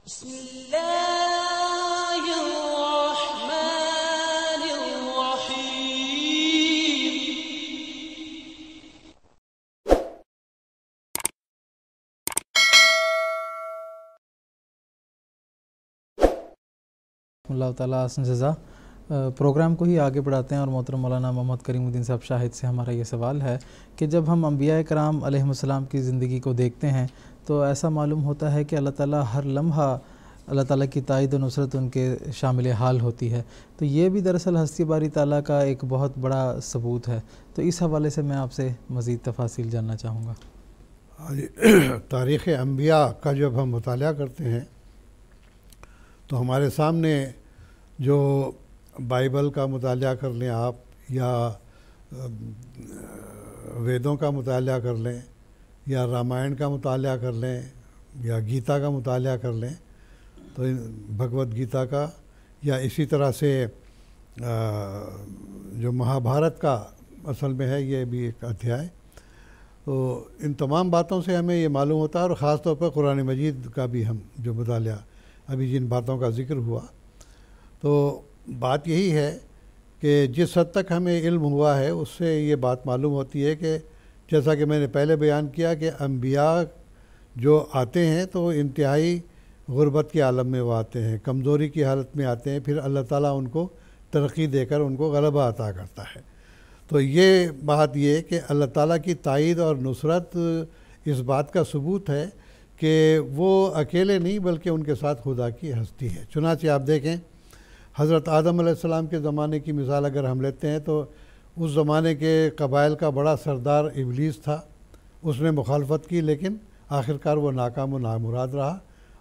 بسم الله الرحمن الرحيم. اللہ تعالیٰ حسن جزا. پروگرام کو ہی آگے بڑھاتے ہیں اور محترم مولانا محمد کریم الدین صاحب شاہد سے ہمارا یہ سوال ہے کہ جب ہم انبیاء کرام علیہم السلام کی زندگی کو دیکھتے ہیں تو ایسا معلوم ہوتا ہے کہ اللہ تعالیٰ ہر لمحہ اللہ تعالیٰ کی تائید و نصرت ان کے شامل حال ہوتی ہے. تو یہ بھی دراصل ہستی باری تعالیٰ کا ایک بہت بڑا ثبوت ہے. تو اس حوالے سے میں آپ سے مزید تفاصیل جاننا چاہوں گا. تاریخ انبیاء کا جب ہم مطالعہ کرتے ہیں تو ہمارے سامنے جو بائبل کا مطالعہ کر لیں آپ یا ویدوں کا مطالعہ کر لیں یا رامائن کا مطالعہ کر لیں یا گیتا کا مطالعہ کر لیں تو بھگوت گیتا کا یا اسی طرح سے جو مہابھارت کا اصل میں ہے یہ بھی ایک ادھیائے. تو ان تمام باتوں سے ہمیں یہ معلوم ہوتا ہے اور خاص طور پر قرآن مجید کا بھی ہم جو مطالعہ ابھی جن باتوں کا ذکر ہوا تو بات یہی ہے کہ جس حد تک ہمیں علم ہوا ہے اس سے یہ بات معلوم ہوتی ہے کہ جیسا کہ میں نے پہلے بیان کیا کہ انبیاء جو آتے ہیں تو انتہائی غربت کے عالم میں وہ آتے ہیں, کمزوری کی حالت میں آتے ہیں, پھر اللہ تعالیٰ ان کو ترقی دے کر ان کو غلبہ عطا کرتا ہے. تو یہ بات یہ کہ اللہ تعالیٰ کی تائید اور نصرت اس بات کا ثبوت ہے کہ وہ اکیلے نہیں بلکہ ان کے ساتھ خدا کی ہستی ہے. چنانچہ آپ دیکھیں حضرت آدم علیہ السلام کے زمانے کی مثال اگر ہم لیتے ہیں تو اس زمانے کے قبائل کا بڑا سردار ابلیس تھا. اس نے مخالفت کی لیکن آخرکار وہ ناکام و نامراد رہا.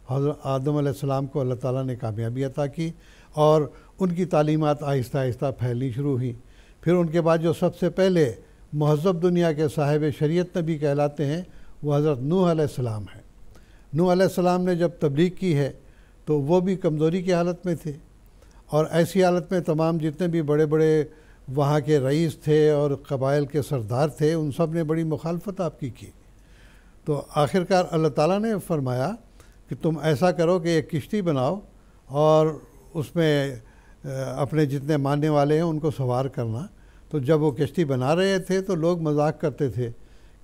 حضرت آدم علیہ السلام کو اللہ تعالیٰ نے کامیابی عطا کی اور ان کی تعلیمات آہستہ آہستہ پھیلنی شروع ہوئیں. پھر ان کے بعد جو سب سے پہلے مہذب دنیا کے صاحب شریعت نبی کہلاتے ہیں وہ حضرت نوح علیہ السلام ہیں. نوح علیہ السلام نے جب تبلیغ کی ہے تو وہ بھی کمزوری کی حالت میں تھے اور ایسی حالت میں تمام جتنے بھی بڑے بڑے وہاں کے رئیس تھے اور قبائل کے سردار تھے ان سب نے بڑی مخالفت آپ کی. تو آخرکار اللہ تعالیٰ نے فرمایا کہ تم ایسا کرو کہ ایک کشتی بناؤ اور اس میں اپنے جتنے ماننے والے ہیں ان کو سوار کرنا. تو جب وہ کشتی بنا رہے تھے تو لوگ مذاق کرتے تھے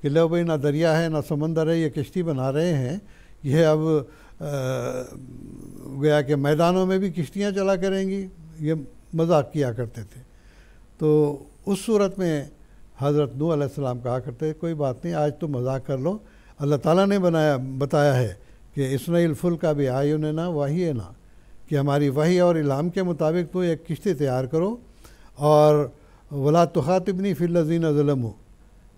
کہ لو بھائی نہ دریا ہے نہ سمندر ہے, یہ کشتی بنا رہے ہیں, یہ اب گویا کہ میدانوں میں بھی کشتیاں چلا کریں گی, یہ مذاق کیا کرتے تھے. تو اس صورت میں حضرت نوح علیہ السلام کہا کرتے کوئی بات نہیں, آج تم مذاق کر لو, اللہ تعالیٰ نے بتایا ہے کہ اصنع الفلک بأعیننا وحینا, کہ ہماری وحی اور الہام کے مطابق تو ایک کشتی تیار کرو اور ولا تخاطبنی فی الذین ظلموا.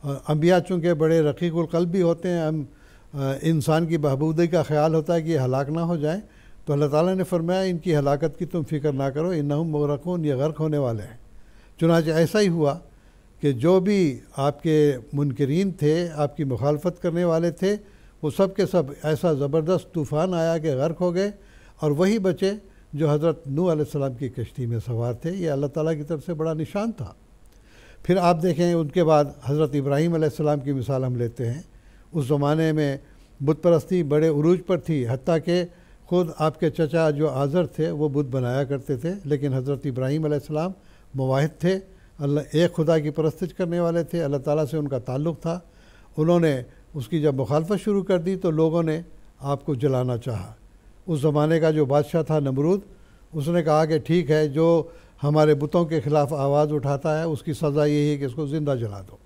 انبیاء چونکہ بڑے رقیق القلب بھی ہوتے ہیں, ہم انسان کی بہبودی کا خیال ہوتا ہے کہ یہ ہلاک نہ ہو جائیں, تو اللہ تعالیٰ نے فرمایا ان کی ہلاکت کی تم فکر نہ کرو, انہم مغرقون, یہ غرق ہونے والے ہیں. چنانچہ ایسا ہی ہوا کہ جو بھی آپ کے منکرین تھے, آپ کی مخالفت کرنے والے تھے, وہ سب کے سب ایسا زبردست طوفان آیا کہ غرق ہو گئے اور وہی بچے جو حضرت نوح علیہ السلام کی کشتی میں سوار تھے. یہ اللہ تعالیٰ کی طرف سے بڑا نشان تھا. پھر آپ دیکھیں ان کے بعد حضرت ابراہیم علیہ السلام کی مثال ہم لیتے ہیں. اس زمانے میں بت پرستی بڑے عروج پر تھی, حتیٰ کہ خود آپ کے چچا جو آزر تھے وہ بت بنایا کرتے تھے, لیکن حضرت ابراہیم علیہ السلام موحد تھے, اللہ ایک خدا کی پرستش کرنے والے تھے, اللہ تعالیٰ سے ان کا تعلق تھا. انہوں نے اس کی جب مخالفت شروع کر دی تو لوگوں نے آپ کو جلانا چاہا. اس زمانے کا جو بادشاہ تھا نمرود, اس نے کہا کہ ٹھیک ہے, جو ہمارے بتوں کے خلاف آواز اٹھاتا ہے اس کی سزا یہی ہے کہ اس کو زندہ جلا دو.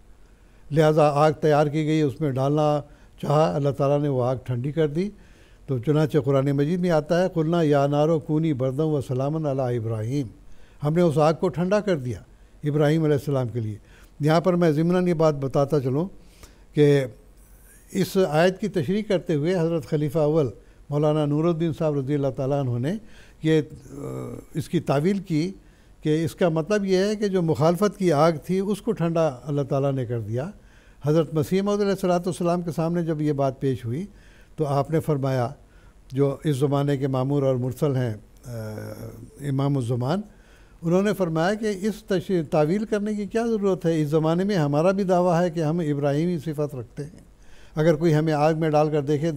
لہٰذا آگ تیار کی گئی, اس میں ڈالنا چاہا, اللہ تعالیٰ نے وہ آگ ٹھنڈی کر دی. تو چنانچہ قرآن مجید میں آتا ہے قلنا یا نارو کونی بردم و سلامن علی ابراہیم, ہم نے اس آگ کو ٹھنڈا کر دیا ابراہیم علیہ السلام کے لیے. یہاں پر میں ضمناً یہ بات بتاتا چلوں کہ اس آیت کی تشریح کرتے ہوئے حضرت خلیفہ اول مولانا نور الدین صاحب رضی اللہ تعالیٰ عنہ نے یہ اس کی تعویل کی کہ اس کا مطلب یہ ہے کہ جو مخالفت کی آگ تھی اس کو ٹھنڈا اللہ تعالیٰ نے کر دیا. حضرت مسیح موعود علیہ السلام کے سامنے جب یہ بات پیش ہوئی تو آپ نے فرمایا, جو اس زمانے کے مامور اور مرسل ہیں امام الزمان, انہوں نے فرمایا کہ اس تعویل کرنے کی کیا ضرورت ہے, اس زمانے میں ہمارا بھی دعویٰ ہے کہ ہم ابراہیمی صفت رکھتے ہیں. اگر کوئی ہمیں آگ میں ڈال کر دیکھے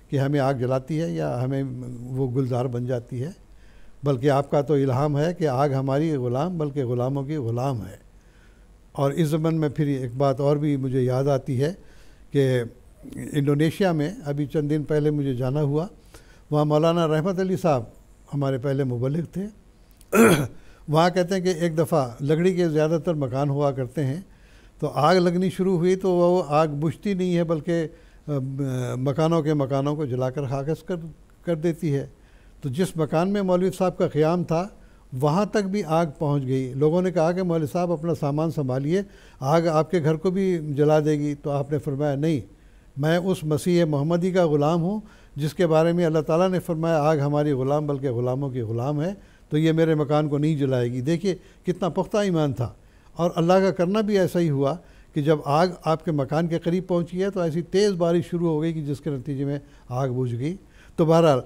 کہ ہمیں آگ جلاتی ہے یا ہمیں وہ گلزار بن جاتی ہے، بلکہ آپ کا تو الہام ہے کہ آگ ہماری غلام بلکہ غلاموں کی غلام ہے۔ اور اس ضمن میں پھر ایک بات اور بھی مجھے یاد آتی ہے کہ انڈونیشیا میں ابھی چند دن پہلے مجھے جانا ہوا، وہاں مولانا رحمت علی صاحب ہمارے پہلے مبلغ تھے، وہاں کہتے ہیں کہ ایک دفعہ لکڑی کے زیادہ تر مکان ہوا کرتے ہیں، تو آگ لگنی شروع ہوئی تو وہ آگ بجھتی نہیں ہے بلکہ مکانوں کو جلا کر خاکس کر دیتی ہے۔ تو جس مکان میں مولوی صاحب کا قیام تھا وہاں تک بھی آگ پہنچ گئی۔ لوگوں نے کہا کہ مولوی صاحب اپنا سامان سنبھالیے، آگ آپ کے گھر کو بھی جلا دے گی۔ تو آپ نے فرمایا نہیں، میں اس مسیح محمدی کا غلام ہوں جس کے بارے میں اللہ تعالیٰ نے فرمایا آگ ہماری غلام بلکہ غلاموں کی غلام ہے، تو یہ میرے مکان کو نہیں جلائے گی۔ دیکھیے کتنا پختہ ایمان تھا، اور اللہ کا کرنا بھی ایسا ہی ہوا کہ جب آگ آپ کے مکان کے قریب پہنچی ہے تو ایسی تیز بارش شروع ہو گئی کہ جس کے نتیجے میں آگ بجھ گئی۔ تو بہرحال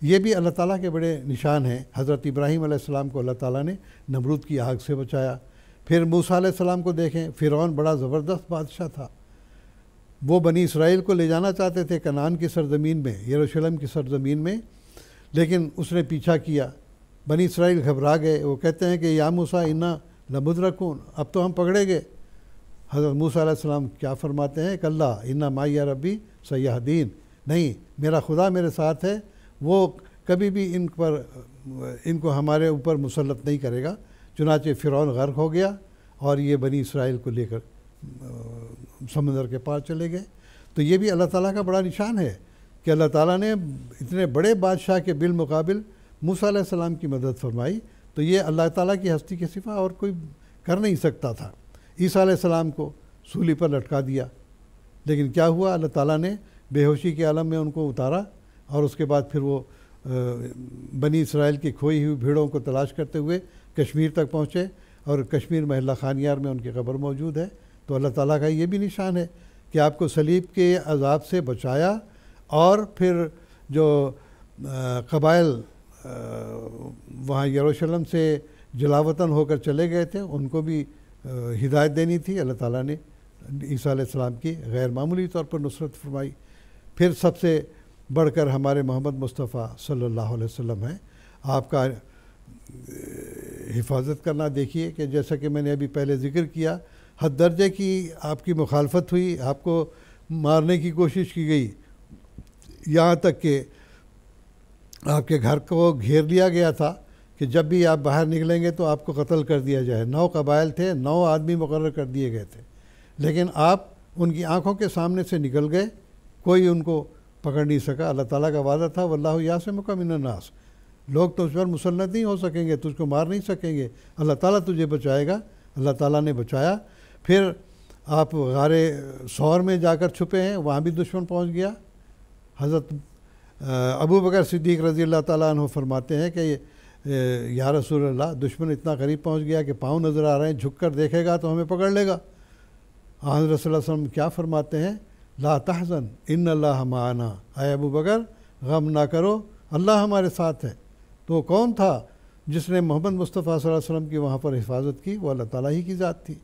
یہ بھی اللہ تعالیٰ کے بڑے نشان ہیں۔ حضرت ابراہیم علیہ السلام کو اللہ تعالیٰ نے نمرود کی آگ سے بچایا۔ پھر موسیٰ علیہ السلام کو دیکھیں، فرعون بڑا زبردست بادشاہ تھا، وہ بنی اسرائیل کو لے جانا چاہتے تھے کنعان کی سرزمین میں، یروشلم کی سرزمین میں، لیکن اس نے پیچھا کیا۔ بنی اسرائیل گھبرا گئے، وہ کہتے ہیں کہ یا موسیٰ انا لمدرکون، اب تو ہم پکڑے گئے۔ حضرت موسیٰ علیہ السلام کیا فرماتے ہیں؟ کلا انا معی ربی سیہدین، نہیں، میرا خدا میرے ساتھ ہے، وہ کبھی بھی ان کو ہمارے اوپر مسلط نہیں کرے گا۔ چنانچہ فرعون غرق ہو گیا اور یہ بنی اسرائیل کو لے کر سمندر کے پار چلے گئے۔ تو یہ بھی اللہ تعالیٰ کا بڑا نشان ہے کہ اللہ تعالیٰ نے اتنے بڑے بادشاہ کے بالمقابل موسیٰ علیہ السلام کی مدد فرمائی۔ تو یہ اللہ تعالیٰ کی ہستی کے صفا اور کوئی کر نہیں سکتا تھا۔ عیسیٰ علیہ السلام کو سولی پر لٹکا دیا، لیکن کیا ہوا؟ اللہ تعالیٰ نے بے ہوشی کے عالم میں ان کو اتارا، اور اس کے بعد پھر وہ بنی اسرائیل کی کھوئی ہوئی بھیڑوں کو تلاش کرتے ہوئے کشمیر تک پہنچے، اور کشمیر محلہ خانیار میں ان کی قبر موجود ہے۔ تو اللہ تعالیٰ کا یہ بھی نشان ہے کہ آپ کو صلیب کے عذاب سے بچایا، اور پھر جو قبائل وہاں یروشلم سے جلاوطن ہو کر چلے گئے تھے ان کو بھی ہدایت دینی تھی، اللہ تعالیٰ نے عیسیٰ علیہ السلام کی غیر معمولی طور پر نصرت فرمائی۔ پھر سب سے بڑھ کر ہمارے محمد مصطفیٰ صلی اللہ علیہ وسلم ہیں، آپ کا حفاظت کرنا دیکھیے کہ جیسا کہ میں نے ابھی پہلے ذکر کیا، حد درجے کی آپ کی مخالفت ہوئی، آپ کو مارنے کی کوشش کی گئی، یہاں تک کہ آپ کے گھر کو گھیر لیا گیا تھا کہ جب بھی آپ باہر نکلیں گے تو آپ کو قتل کر دیا جائے۔ 9 قبائل تھے، 9 آدمی مقرر کر دیے گئے تھے، لیکن آپ ان کی آنکھوں کے سامنے سے نکل گئے، کوئی ان کو پکڑ نہیں سکا۔ اللہ تعالیٰ کا وعدہ تھا واللہ یعصمک من الناس، لوگ تجھ پر مسلط نہیں ہو سکیں گے، تجھ کو مار نہیں سکیں گے، اللہ تعالیٰ تجھے بچائے گا۔ اللہ تعالیٰ نے بچایا۔ پھر آپ غار ثور میں جا کر چھپے ہیں، وہاں بھی دشمن پہنچ گیا۔ حضرت ابو بکر صدیق رضی اللہ تعالیٰ عنہ فرماتے ہیں کہ یا رسول اللہ، دشمن اتنا قریب پہنچ گیا کہ پاؤں نظر آ رہے ہیں، جھک کر دیکھے گا تو ہمیں پکڑ لے گا۔ حضرت صلی اللہ علیہ وسلم کیا فرماتے ہیں؟ لا تحزن ان اللہ معنا، اے ابو بکر غم نہ کرو، اللہ ہمارے ساتھ ہے۔ تو وہ کون تھا جس نے محمد مصطفیٰ صلی اللہ علیہ وسلم کی وہاں پر حفاظت کی؟ وہ اللہ تعالیٰ ہی کی ذات تھی۔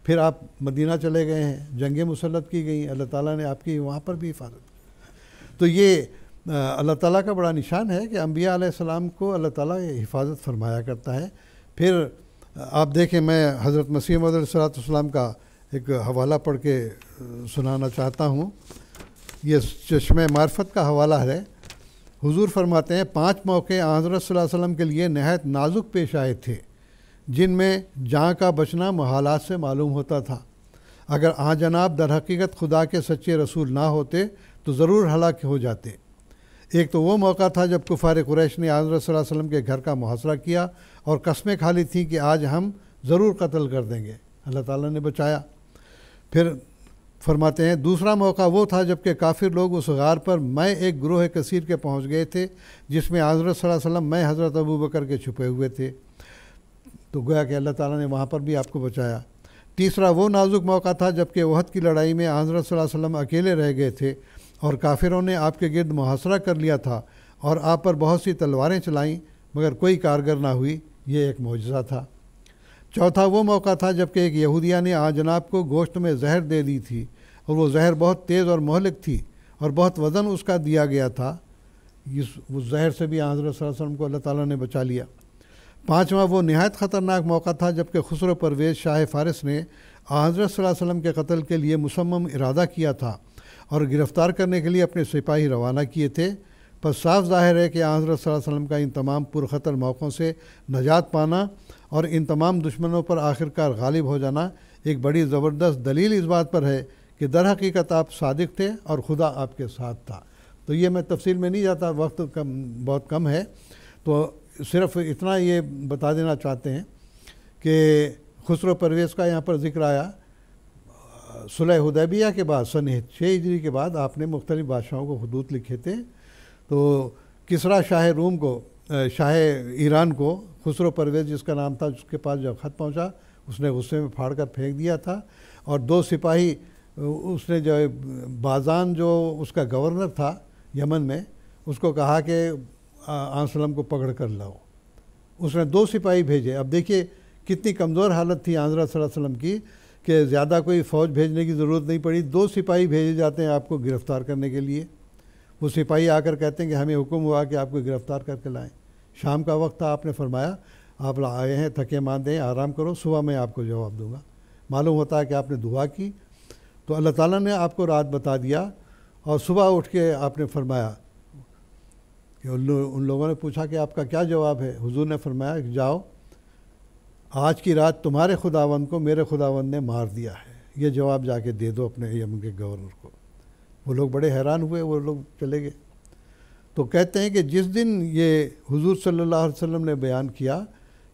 پھر آپ مدینہ چلے گئے ہیں، جنگیں مسلط کی گئیں، اللہ تعالیٰ نے آپ کی وہاں پر بھی حفاظت کی۔ تو یہ اللہ تعالیٰ کا بڑا نشان ہے کہ انبیاء علیہ السلام کو اللہ تعالیٰ حفاظت فرمایا کرتا ہے۔ پھر آپ دیکھیں، میں حضرت مسیح موعود علیہ السلام کا ایک حوالہ پڑھ کے سنانا چاہتا ہوں۔ یہ چشمہ معرفت کا حوالہ ہے۔ حضور فرماتے ہیں 5 موقع حضرت صلی اللہ علیہ وسلم کے لیے نہایت نازک پیش آئے تھے، جن میں جان کا بچنا محالات سے معلوم ہوتا تھا۔ اگر آن جناب در حقیقت خدا کے سچے رسول نہ ہوتے تو ضرور ہلاک ہو جاتے۔ ایک تو وہ موقع تھا جب کفار قریش نے حضرت صلی اللہ علیہ وسلم کے گھر کا محاصرہ کیا اور قسمیں کھا لی تھیں کہ آج ہم ضرور قتل کر دیں گے، اللہ تعالیٰ نے بچایا۔ پھر فرماتے ہیں دوسرا موقع وہ تھا جب کہ کافر لوگ اس غار پر میں ایک گروہ کثیر کے پہنچ گئے تھے، جس میں حضرت صلی اللہ علیہ وسلم میں حضرت ابو بکر کے چھپے ہوئے تھے، تو گویا کہ اللہ تعالیٰ نے وہاں پر بھی آپ کو بچایا۔ تیسرا وہ نازک موقع تھا جب کہ احد کی لڑائی میں حضرت صلی اللہ علیہ وسلم اکیلے رہ گئے تھے اور کافروں نے آپ کے گرد محاصرہ کر لیا تھا اور آپ پر بہت سی تلواریں چلائیں مگر کوئی کارگر نہ ہوئی، یہ ایک معجزہ تھا۔ چوتھا وہ موقع تھا جب کہ ایک یہودیہ نے جناب کو گوشت میں زہر دے دی تھی اور وہ زہر بہت تیز اور مہلک تھی اور بہت وزن اس کا دیا گیا تھا، اس زہر سے بھی حضرت صلی اللہ علیہ وسلم کو اللہ تعالیٰ نے بچا لیا۔ پانچواں وہ نہایت خطرناک موقع تھا جب کہ خسرو پرویز شاہ فارس نے حضرت صلی اللہ علیہ وسلم کے قتل کے لیے مصمم ارادہ کیا تھا اور گرفتار کرنے کے لیے اپنے سپاہی روانہ کیے تھے۔ پس صاف ظاہر ہے کہ حضرت صلی اللہ علیہ وسلم کا ان تمام پرخطر موقعوں سے نجات پانا اور ان تمام دشمنوں پر آخرکار غالب ہو جانا ایک بڑی زبردست دلیل اس بات پر ہے کہ در حقیقت آپ صادق تھے اور خدا آپ کے ساتھ تھا۔ تو یہ میں تفصیل میں نہیں جاتا، وقت بہت کم ہے، تو صرف اتنا یہ بتا دینا چاہتے ہیں کہ خسرو پرویز کا یہاں پر ذکر آیا۔ صلح حدیبیہ کے بعد سن 6 ہجری کے بعد آپ نے مختلف بادشاہوں کو خطوط لکھے تھے۔ تو کسریٰ شاہ روم کو، شاہ ایران کو خسرو پرویز جس کا نام تھا، جس کے پاس جب خط پہنچا اس نے غصے میں پھاڑ کر پھینک دیا تھا، اور 2 سپاہی اس نے جو بازان جو اس کا گورنر تھا یمن میں، اس کو کہا کہ وسلم کو پکڑ کر لاؤ۔ اس نے 2 سپاہی بھیجے۔ اب دیکھیے کتنی کمزور حالت تھی حضرت صلی اللہ علیہ وسلم کی کہ زیادہ کوئی فوج بھیجنے کی ضرورت نہیں پڑی، 2 سپاہی بھیجے جاتے ہیں آپ کو گرفتار کرنے کے لیے۔ وہ سپاہی آ کر کہتے ہیں کہ ہمیں حکم ہوا کہ آپ کو گرفتار کر کے لائیں۔ شام کا وقت تھا، آپ نے فرمایا آپ آئے ہیں، تھکے ماندے ہیں، آرام کرو، صبح میں آپ کو جواب دوں گا۔ معلوم ہوتا ہے کہ آپ نے دعا کی تو اللہ تعالیٰ نے آپ کو رات بتا دیا، اور صبح اٹھ کے آپ نے فرمایا کہ ان لوگوں نے پوچھا کہ آپ کا کیا جواب ہے؟ حضور نے فرمایا کہ جاؤ، آج کی رات تمہارے خداوند کو میرے خداوند نے مار دیا ہے، یہ جواب جا کے دے دو اپنے یمن کے گورنر کو۔ وہ لوگ بڑے حیران ہوئے، وہ لوگ چلے گئے۔ تو کہتے ہیں کہ جس دن یہ حضور صلی اللہ علیہ وسلم نے بیان کیا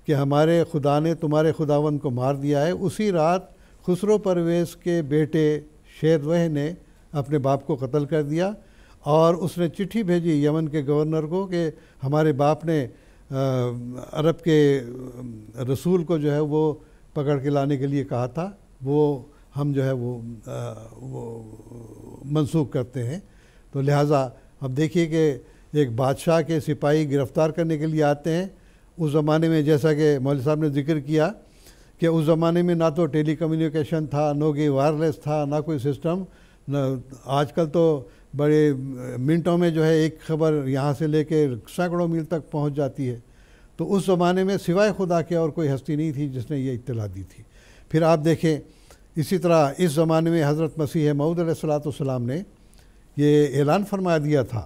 کہ ہمارے خدا نے تمہارے خداوند کو مار دیا ہے، اسی رات خسرو پرویز کے بیٹے شیروہ نے اپنے باپ کو قتل کر دیا، اور اس نے چٹھی بھیجی یمن کے گورنر کو کہ ہمارے باپ نے عرب کے رسول کو جو ہے وہ پکڑ کے لانے کے لیے کہا تھا، وہ ہم جو ہے وہ منسوخ کرتے ہیں۔ تو لہٰذا اب دیکھیے کہ ایک بادشاہ کے سپاہی گرفتار کرنے کے لیے آتے ہیں۔ اس زمانے میں جیسا کہ مولوی صاحب نے ذکر کیا کہ اس زمانے میں نہ تو ٹیلی کمیونیکیشن تھا، نہ کوئی وائرلیس تھا، نہ کوئی سسٹم۔ آج کل تو بڑے منٹوں میں جو ہے ایک خبر یہاں سے لے کے سینکڑوں میل تک پہنچ جاتی ہے۔ تو اس زمانے میں سوائے خدا کے اور کوئی ہستی نہیں تھی جس نے یہ اطلاع دی تھی۔ پھر آپ دیکھیں اسی طرح اس زمانے میں حضرت مسیح موعود علیہ السلام نے یہ اعلان فرما دیا تھا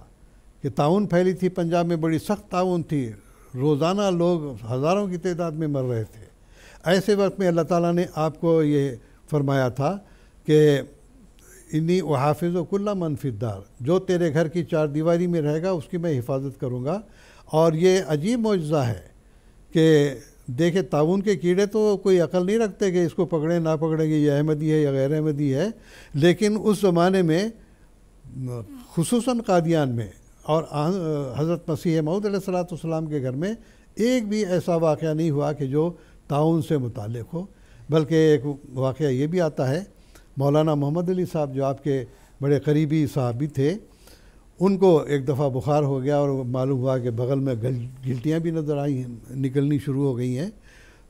کہ طاعون پھیلی تھی پنجاب میں، بڑی سخت طاعون تھی، روزانہ لوگ ہزاروں کی تعداد میں مر رہے تھے۔ ایسے وقت میں اللہ تعالیٰ نے آپ کو یہ فرمایا تھا کہ انی احافظ کل من فی الدار، جو تیرے گھر کی 4 دیواری میں رہے گا اس کی میں حفاظت کروں گا۔ اور یہ عجیب معجزہ ہے کہ دیکھیں طاعون کے کیڑے تو کوئی عقل نہیں رکھتے کہ اس کو پکڑیں نہ پکڑیں گے، یہ احمدی ہے یا غیر احمدی ہے، لیکن اس زمانے میں خصوصاً قادیان میں اور حضرت مسیح موعود علیہ السلام کے گھر میں ایک بھی ایسا واقعہ نہیں ہوا کہ جو طاعون سے متعلق ہو۔ بلکہ ایک واقعہ یہ بھی آتا ہے، مولانا محمد علی صاحب جو آپ کے بڑے قریبی صحابی تھے، ان کو ایک دفعہ بخار ہو گیا اور معلوم ہوا کہ بغل میں گلٹیاں بھی نظر آئی ہیں، نکلنی شروع ہو گئی ہیں۔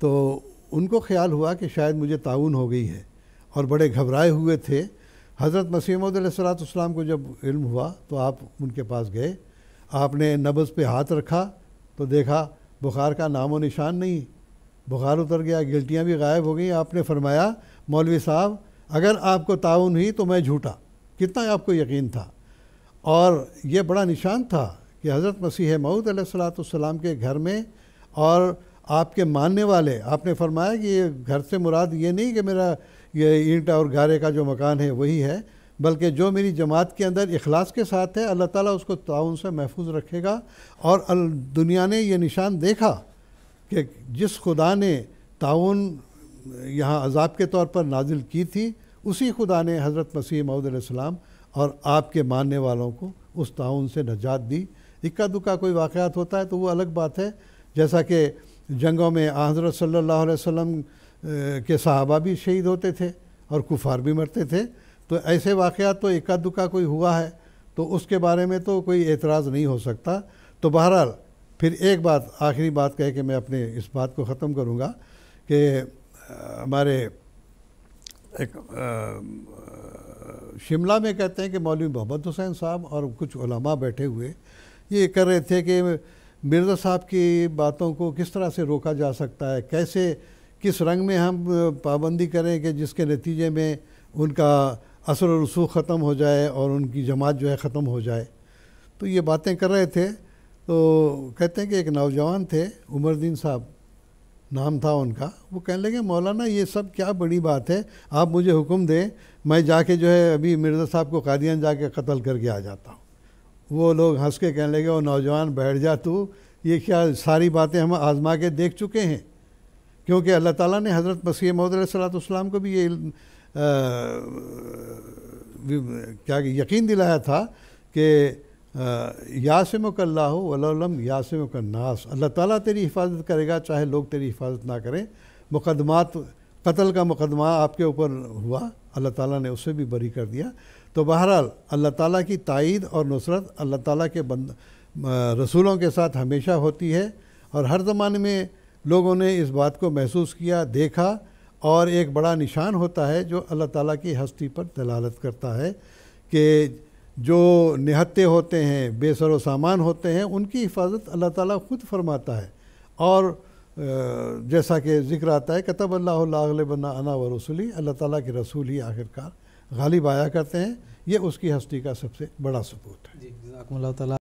تو ان کو خیال ہوا کہ شاید مجھے طاعون ہو گئی ہے، اور بڑے گھبرائے ہوئے تھے۔ حضرت مسیح موعود علیہ السلام کو جب علم ہوا تو آپ ان کے پاس گئے، آپ نے نبض پہ ہاتھ رکھا تو دیکھا بخار کا نام و نشان نہیں، بخار اتر گیا، گلٹیاں بھی غائب ہو گئیں۔ آپ نے فرمایا مولوی صاحب اگر آپ کو طاعون ہوئی تو میں جھوٹا، کتنا آپ کو یقین تھا۔ اور یہ بڑا نشان تھا کہ حضرت مسیح موعود علیہ السلام کے گھر میں اور آپ کے ماننے والے، آپ نے فرمایا کہ یہ گھر سے مراد یہ نہیں کہ میرا یہ اینٹ اور گارے کا جو مکان ہے وہی ہے، بلکہ جو میری جماعت کے اندر اخلاص کے ساتھ ہے اللہ تعالیٰ اس کو طاعون سے محفوظ رکھے گا۔ اور دنیا نے یہ نشان دیکھا کہ جس خدا نے طاعون یہاں عذاب کے طور پر نازل کی تھی، اسی خدا نے حضرت مسیح موعود علیہ السلام اور آپ کے ماننے والوں کو اس طاعون سے نجات دی۔ اکا دکا کوئی واقعات ہوتا ہے تو وہ الگ بات ہے، جیسا کہ جنگوں میں حضرت صلی اللہ علیہ وسلم کے صحابہ بھی شہید ہوتے تھے اور کفار بھی مرتے تھے، تو ایسے واقعات تو اکا دکا کوئی ہوا ہے تو اس کے بارے میں تو کوئی اعتراض نہیں ہو سکتا۔ تو بہرحال پھر ایک بات، آخری بات کہہ کے میں اپنے اس بات کو ختم کروں گا کہ ہمارے ایک شملہ میں کہتے ہیں کہ مولوی محمد حسین صاحب اور کچھ علماء بیٹھے ہوئے یہ کر رہے تھے کہ مرزا صاحب کی باتوں کو کس طرح سے روکا جا سکتا ہے، کیسے کس رنگ میں ہم پابندی کریں کہ جس کے نتیجے میں ان کا اثر و رسوخ ختم ہو جائے اور ان کی جماعت جو ہے ختم ہو جائے. تو یہ باتیں کر رہے تھے. تو کہتے ہیں کہ ایک نوجوان تھے، عمر الدین صاحب نام تھا ان کا، وہ کہنے لگے مولانا یہ سب کیا بڑی بات ہے، آپ مجھے حکم دیں میں جا کے جو ہے ابھی مرزا صاحب کو قادیان جا کے قتل کر کے آ جاتا ہوں. وہ لوگ ہنس کے کہنے لگے وہ نوجوان بیٹھ جا تو، یہ کیا ساری باتیں ہم آزما کے دیکھ چکے ہیں، کیونکہ اللہ تعالیٰ نے حضرت مسیح موعود علیہ السلام کو بھی یہ کیا یقین دلایا تھا کہ یاسمک اللہ ولو لم یاسمک الناس، اللہ تعالیٰ تیری حفاظت کرے گا چاہے لوگ تیری حفاظت نہ کریں. مقدمات قتل کا مقدمہ آپ کے اوپر ہوا، اللہ تعالیٰ نے اسے بھی بری کر دیا. تو بہرحال اللہ تعالیٰ کی تائید اور نصرت اللہ تعالیٰ کے رسولوں کے ساتھ ہمیشہ ہوتی ہے، اور ہر زمانے میں لوگوں نے اس بات کو محسوس کیا، دیکھا، اور ایک بڑا نشان ہوتا ہے جو اللہ تعالیٰ کی ہستی پر دلالت کرتا ہے کہ جو نہتے ہوتے ہیں، بے سر و سامان ہوتے ہیں، ان کی حفاظت اللہ تعالیٰ خود فرماتا ہے. اور جیسا کہ ذکر آتا ہے کتب اللہ لاغلبن انا ورسلی، اللہ تعالیٰ کے رسول ہی آخرکار غالب آیا کرتے ہیں. یہ اس کی ہستی کا سب سے بڑا ثبوت ہے. جی جزاکم اللہ تعالیٰ.